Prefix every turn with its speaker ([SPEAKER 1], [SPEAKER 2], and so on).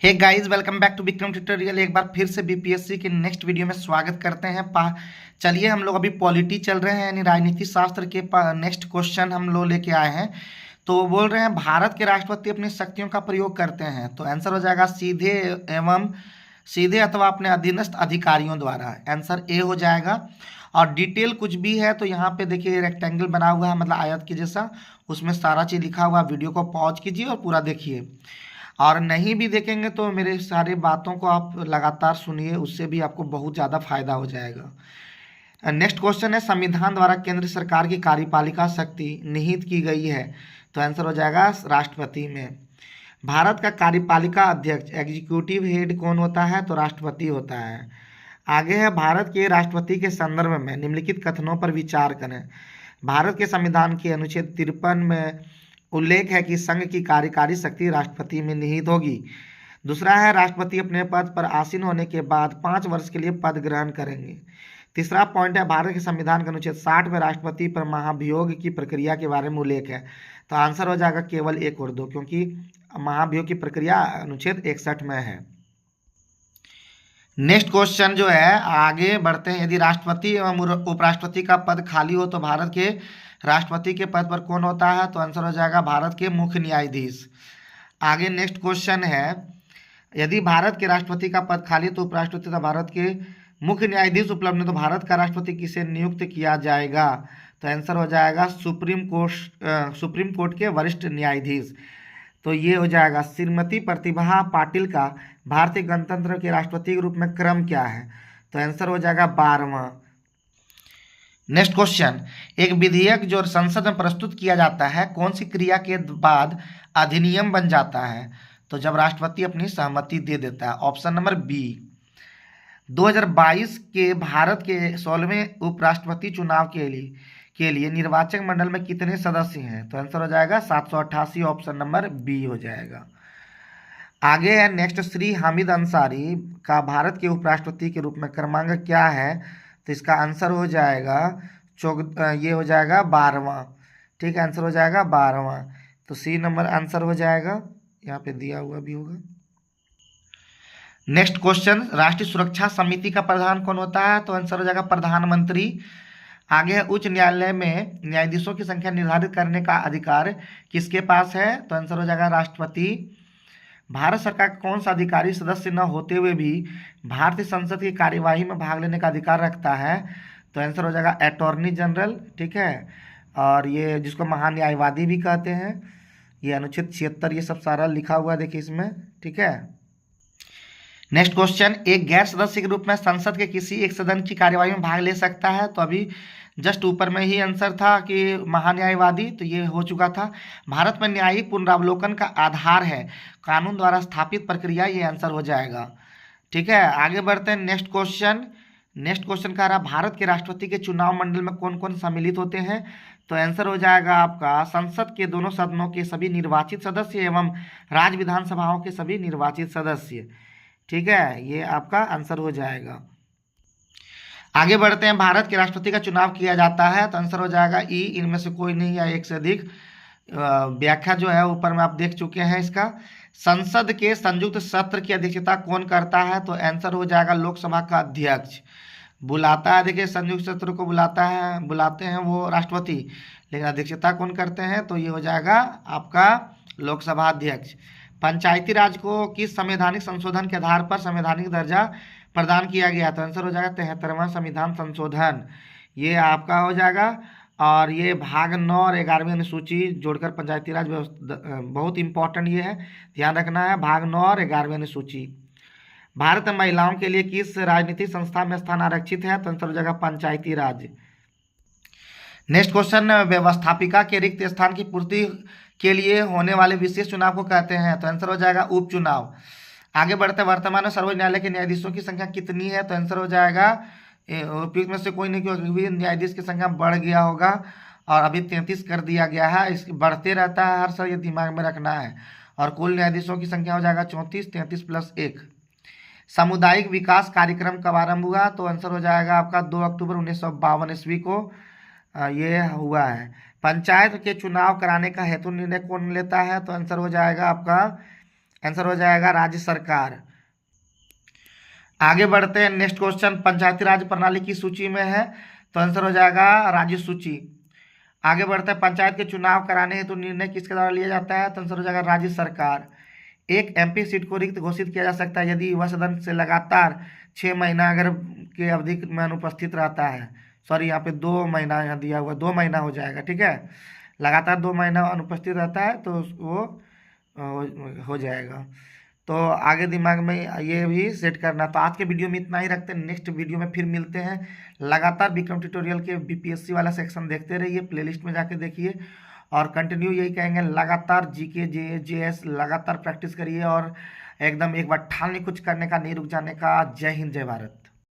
[SPEAKER 1] Hey guys, welcome back to Vikram tutorial. एक बार फिर से बीपीएससी के नेक्स्ट वीडियो में स्वागत करते हैं। चलिए, हम लोग अभी पॉलिटी चल रहे हैं, यानी राजनीति शास्त्र के नेक्स्ट क्वेश्चन हम लोग लेके आए हैं। तो वो बोल रहे हैं भारत के राष्ट्रपति अपनी शक्तियों का प्रयोग करते हैं, तो आंसर हो जाएगा सीधे अथवा अपने अधीनस्थ अधिकारियों द्वारा। आंसर ए हो जाएगा। और डिटेल कुछ भी है तो यहाँ पे देखिए, रेक्टेंगल बना हुआ है, मतलब आयत के जैसा, उसमें सारा चीज़ लिखा हुआ है। वीडियो को पॉज कीजिए और पूरा देखिए। और नहीं भी देखेंगे तो मेरे सारे बातों को आप लगातार सुनिए, उससे भी आपको बहुत ज़्यादा फायदा हो जाएगा। नेक्स्ट क्वेश्चन है, संविधान द्वारा केंद्र सरकार की कार्यपालिका शक्ति निहित की गई है, तो आंसर हो जाएगा राष्ट्रपति में। भारत का कार्यपालिका अध्यक्ष एग्जीक्यूटिव हेड कौन होता है, तो राष्ट्रपति होता है। आगे है, भारत के राष्ट्रपति के संदर्भ में निम्नलिखित कथनों पर विचार करें। भारत के संविधान के अनुच्छेद 53 में उल्लेख है कि संघ की कार्यकारी शक्ति राष्ट्रपति में निहित होगी। दूसरा है, राष्ट्रपति अपने पद पर आसीन होने के बाद 5 वर्ष के लिए पद ग्रहण करेंगे। तीसरा पॉइंट है, भारत के संविधान के अनुच्छेद 60 में राष्ट्रपति पर महाभियोग की प्रक्रिया के बारे में उल्लेख है, तो आंसर हो जाएगा केवल 1 और 2, क्योंकि महाभियोग की प्रक्रिया अनुच्छेद 61 में है। नेक्स्ट क्वेश्चन जो है, आगे बढ़ते हैं। यदि राष्ट्रपति एवं उपराष्ट्रपति का पद खाली हो तो भारत के राष्ट्रपति के पद पर कौन होता है, तो आंसर हो जाएगा भारत के मुख्य न्यायाधीश। आगे नेक्स्ट क्वेश्चन है, यदि भारत के राष्ट्रपति का पद खाली तो उपराष्ट्रपति तथा भारत के मुख्य न्यायाधीश उपलब्ध नहीं तो भारत का राष्ट्रपति किसे नियुक्त किया जाएगा, तो आंसर हो जाएगा सुप्रीम कोर्ट के वरिष्ठ न्यायाधीश। तो ये हो जाएगा, श्रीमती प्रतिभा पाटिल का भारतीय गणतंत्र के राष्ट्रपति के रूप में क्रम क्या है, तो आंसर हो जाएगा 12वां। नेक्स्ट क्वेश्चन, एक विधेयक जो संसद में प्रस्तुत किया जाता है कौन सी क्रिया के बाद अधिनियम बन जाता है, तो जब राष्ट्रपति अपनी सहमति दे देता है। Option number B. 2022 के भारत के 16वें उपराष्ट्रपति चुनाव के लिए निर्वाचक मंडल में कितने सदस्य हैं, तो आंसर हो जाएगा 788। ऑप्शन नंबर बी हो जाएगा। आगे है नेक्स्ट, श्री हामिद अंसारी का भारत के उपराष्ट्रपति के रूप में क्रमांक क्या है, तो इसका आंसर हो जाएगा ये हो जाएगा 12वां। ठीक है, आंसर हो जाएगा 12वां। तो सी नंबर आंसर हो जाएगा, यहाँ पे दिया हुआ भी होगा। नेक्स्ट क्वेश्चन, राष्ट्रीय सुरक्षा समिति का प्रधान कौन होता है, तो आंसर हो जाएगा प्रधानमंत्री। आगे है, उच्च न्यायालय में न्यायाधीशों की संख्या निर्धारित करने का अधिकार किसके पास है, तो आंसर हो जाएगा राष्ट्रपति। भारत सरकार का कौन सा अधिकारी सदस्य न होते हुए भी भारतीय संसद की कार्यवाही में भाग लेने का अधिकार रखता है, तो आंसर हो जाएगा अटॉर्नी जनरल। ठीक है, और ये जिसको महान्यायवादी भी कहते हैं, ये अनुच्छेद 76 ये सब सारा लिखा हुआ है, देखिए इसमें। ठीक है, नेक्स्ट क्वेश्चन, एक गैर सदस्य के रूप में संसद के किसी एक सदन की कार्यवाही में भाग ले सकता है, तो अभी जस्ट ऊपर में ही आंसर था कि महान्यायवादी, तो ये हो चुका था। भारत में न्यायिक पुनरावलोकन का आधार है कानून द्वारा स्थापित प्रक्रिया, ये आंसर हो जाएगा। ठीक है, आगे बढ़ते हैं। नेक्स्ट क्वेश्चन कह रहा, भारत के राष्ट्रपति के चुनाव मंडल में कौन कौन सम्मिलित होते हैं, तो आंसर हो जाएगा आपका संसद के दोनों सदनों के सभी निर्वाचित सदस्य एवं राज्य विधानसभाओं के सभी निर्वाचित सदस्य। ठीक है, ये आपका आंसर हो जाएगा। आगे बढ़ते हैं, भारत के राष्ट्रपति का चुनाव किया जाता है, तो आंसर हो जाएगा ई, इनमें से कोई नहीं या एक से अधिक। व्याख्या जो है ऊपर में आप देख चुके हैं इसका। संसद के संयुक्त सत्र की अध्यक्षता कौन करता है, तो आंसर हो जाएगा लोकसभा का अध्यक्ष बुलाता है। देखिए, संयुक्त सत्र को बुलाते हैं वो राष्ट्रपति, लेकिन अध्यक्षता कौन करते हैं, तो ये हो जाएगा आपका लोकसभा अध्यक्ष। पंचायती राज को किस संवैधानिक संशोधन के आधार पर संवैधानिक दर्जा प्रदान किया गया, तो आंसर हो जाएगा 73वां संविधान संशोधन, ये आपका हो जाएगा। और ये भाग 9 और 11वीं अनुसूची जोड़कर पंचायती राज व्यवस्था, बहुत इंपॉर्टेंट ये है, ध्यान रखना है, भाग 9 और 11वीं अनुसूची। भारत में महिलाओं के लिए किस राजनीतिक संस्था में स्थान आरक्षित है, तो आंसर हो जाएगा पंचायती राज। नेक्स्ट क्वेश्चन, व्यवस्थापिका के रिक्त स्थान की पूर्ति के लिए होने वाले विशेष चुनाव को कहते हैं, तो आंसर हो जाएगा उपचुनाव। आगे बढ़ते, वर्तमान में सर्वोच्च न्यायालय के न्यायाधीशों की संख्या कितनी है, तो आंसर हो जाएगा उपयुक्त में से कोई नहीं, क्योंकि न्यायाधीश की संख्या बढ़ गया होगा और अभी 33 कर दिया गया है। इस बढ़ते रहता है हर साल, ये दिमाग में रखना है। और कुल न्यायाधीशों की संख्या हो जाएगा 34, 33 + 1। सामुदायिक विकास कार्यक्रम कब आरंभ हुआ, तो आंसर हो जाएगा आपका 2 अक्टूबर 1952 ईस्वी को ये हुआ है। पंचायत के चुनाव कराने का हेतु निर्णय कौन लेता है, तो आंसर हो जाएगा आपका आंसर हो जाएगा राज्य सरकार। आगे बढ़ते हैं, नेक्स्ट क्वेश्चन पंचायती राज प्रणाली की सूची में है, तो आंसर हो जाएगा राज्य सूची। आगे बढ़ते हैं, पंचायत के चुनाव कराने हेतु निर्णय किसके द्वारा लिया जाता है, तो आंसर हो जाएगा राज्य सरकार। एक एमपी सीट को रिक्त घोषित किया जा सकता है यदि युवा सदन से लगातार 6 महीना अगर के अवधि में अनुपस्थित रहता है। सॉरी, यहाँ पे 2 महीना यहाँ दिया हुआ, 2 महीना हो जाएगा, ठीक है। लगातार 2 महीना अनुपस्थित रहता है तो वो हो जाएगा। तो आगे दिमाग में ये भी सेट करना। तो आज के वीडियो में इतना ही रखते हैं, नेक्स्ट वीडियो में फिर मिलते हैं। लगातार विक्रम ट्यूटोरियल के बीपीएससी वाला सेक्शन देखते रहिए, प्लेलिस्ट में जाके देखिए, और कंटिन्यू यही कहेंगे, लगातार जीके जेएस लगातार प्रैक्टिस करिए, और एकदम एक बार ठान ली कुछ करने का, नहीं रुक जाने का। जय हिंद, जय भारत।